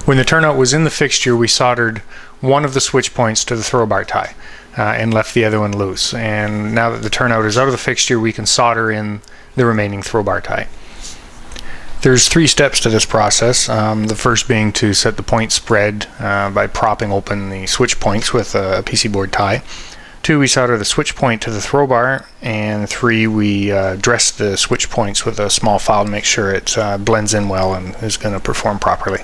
When the turnout was in the fixture, we soldered one of the switch points to the Throwbar tie and left the other one loose. And now that the turnout is out of the fixture, we can solder in the remaining Throwbar tie. There's 3 steps to this process. The first being to set the point spread by propping open the switch points with a PC board tie. 2, we solder the switch point to the Throwbar, and 3, we dress the switch points with a small file to make sure it blends in well and is going to perform properly.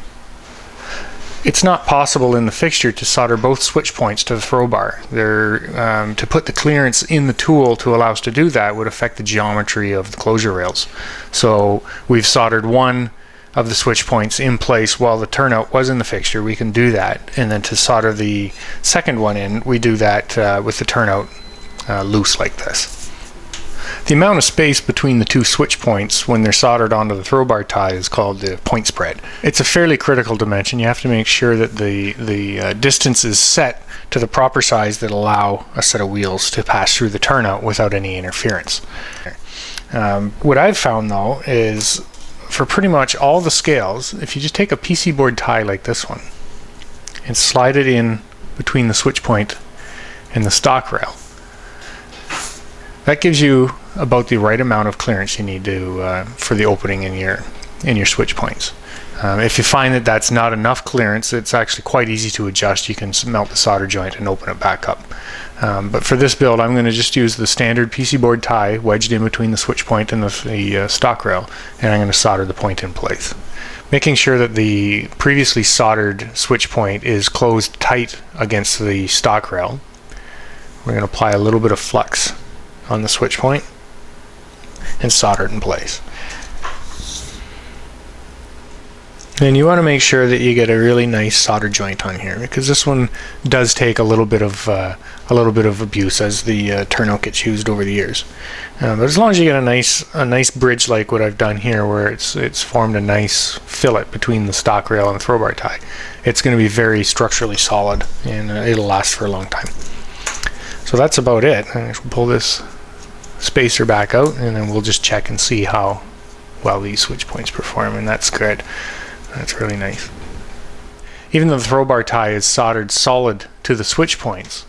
It's not possible in the fixture to solder both switch points to the Throwbar. To put the clearance in the tool to allow us to do that would affect the geometry of the closure rails. So we've soldered one of the switch points in place while the turnout was in the fixture. We can do that, and then to solder the second one in, we do that with the turnout loose like this. The amount of space between the 2 switch points when they're soldered onto the Throwbar tie is called the point spread. It's a fairly critical dimension. You have to make sure that the distance is set to the proper size that allow a set of wheels to pass through the turnout without any interference. What I've found though is for pretty much all the scales, if you just take a PC board tie like this one and slide it in between the switch point and the stock rail, that gives you about the right amount of clearance you need to for the opening in your switch points. If you find that that's not enough clearance, it's actually quite easy to adjust. You can melt the solder joint and open it back up. But for this build, I'm going to just use the standard PC board tie wedged in between the switch point and the stock rail, and I'm going to solder the point in place. Making sure that the previously soldered switch point is closed tight against the stock rail. We're going to apply a little bit of flux on the switch point and solder it in place. And you want to make sure that you get a really nice solder joint on here, because this one does take a little bit of abuse as the turnout gets used over the years. But as long as you get a nice bridge like what I've done here, where it's formed a nice fillet between the stock rail and the Throwbar tie, it's going to be very structurally solid, and it'll last for a long time. So that's about it. I should pull this spacer back out, and then we'll just check and see how well these switch points perform, and that's good. That's really nice. Even though the Throwbar tie is soldered solid to the switch points,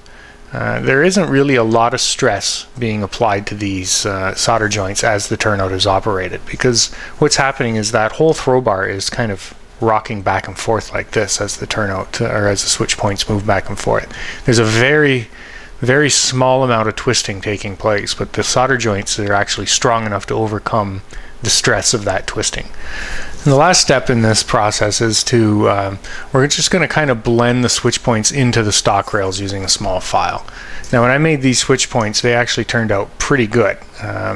there isn't really a lot of stress being applied to these solder joints as the turnout is operated, because what's happening is that whole Throwbar is kind of rocking back and forth like this as the turnout or as the switch points move back and forth. There's a very small amount of twisting taking place, but the solder joints are actually strong enough to overcome the stress of that twisting. And the last step in this process is to we're just going to kind of blend the switch points into the stock rails using a small file. Now when I made these switch points, they actually turned out pretty good.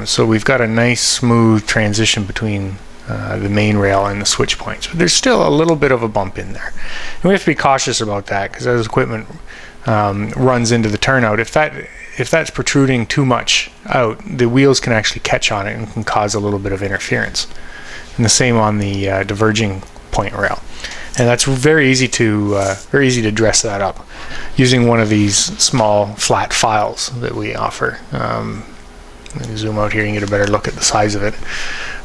So we've got a nice smooth transition between the main rail and the switch points, but there's still a little bit of a bump in there, and we have to be cautious about that, because as equipment runs into the turnout, if that's protruding too much out, the wheels can actually catch on it and can cause a little bit of interference. And the same on the diverging point rail, and that's very easy to dress that up using one of these small flat files that we offer. Let me zoom out here and get a better look at the size of it.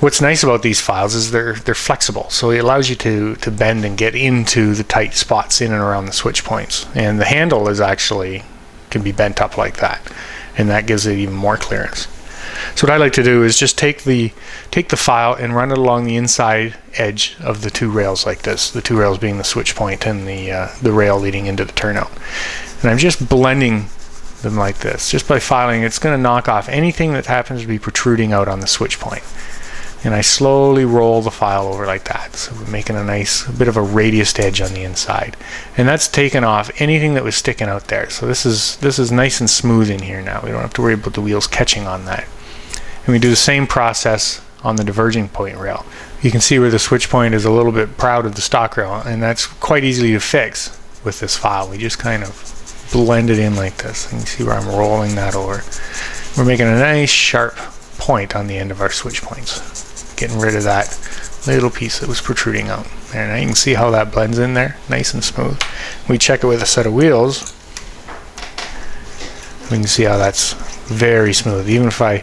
What's nice about these files is they're flexible, so it allows you to bend and get into the tight spots in and around the switch points. And the handle is actually can be bent up like that, and that gives it even more clearance. So what I like to do is just take the file and run it along the inside edge of the 2 rails like this. The 2 rails being the switch point and the rail leading into the turnout. And I'm just blending them like this. Just by filing, it's going to knock off anything that happens to be protruding out on the switch point. And I slowly roll the file over like that. So we're making a nice bit of a radiused edge on the inside. And that's taken off anything that was sticking out there. So this is nice and smooth in here now. We don't have to worry about the wheels catching on that. And we do the same process on the diverging point rail. You can see where the switch point is a little bit proud of the stock rail, and that's quite easily to fix with this file. We just kind of blend it in like this. You can see where I'm rolling that over. We're making a nice sharp point on the end of our switch points, getting rid of that little piece that was protruding out. And now you can see how that blends in there, nice and smooth. We check it with a set of wheels. We can see how that's very smooth. Even if I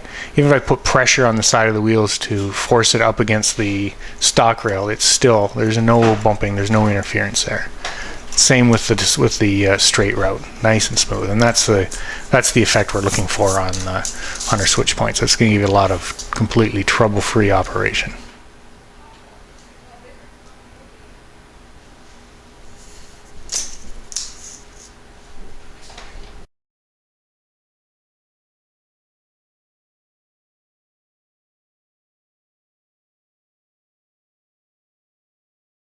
put pressure on the side of the wheels to force it up against the stock rail, it's still, there's no bumping, there's no interference there. Same with the straight route, nice and smooth, and that's the effect we're looking for on our switch points. That's going to give you a lot of completely trouble-free operation.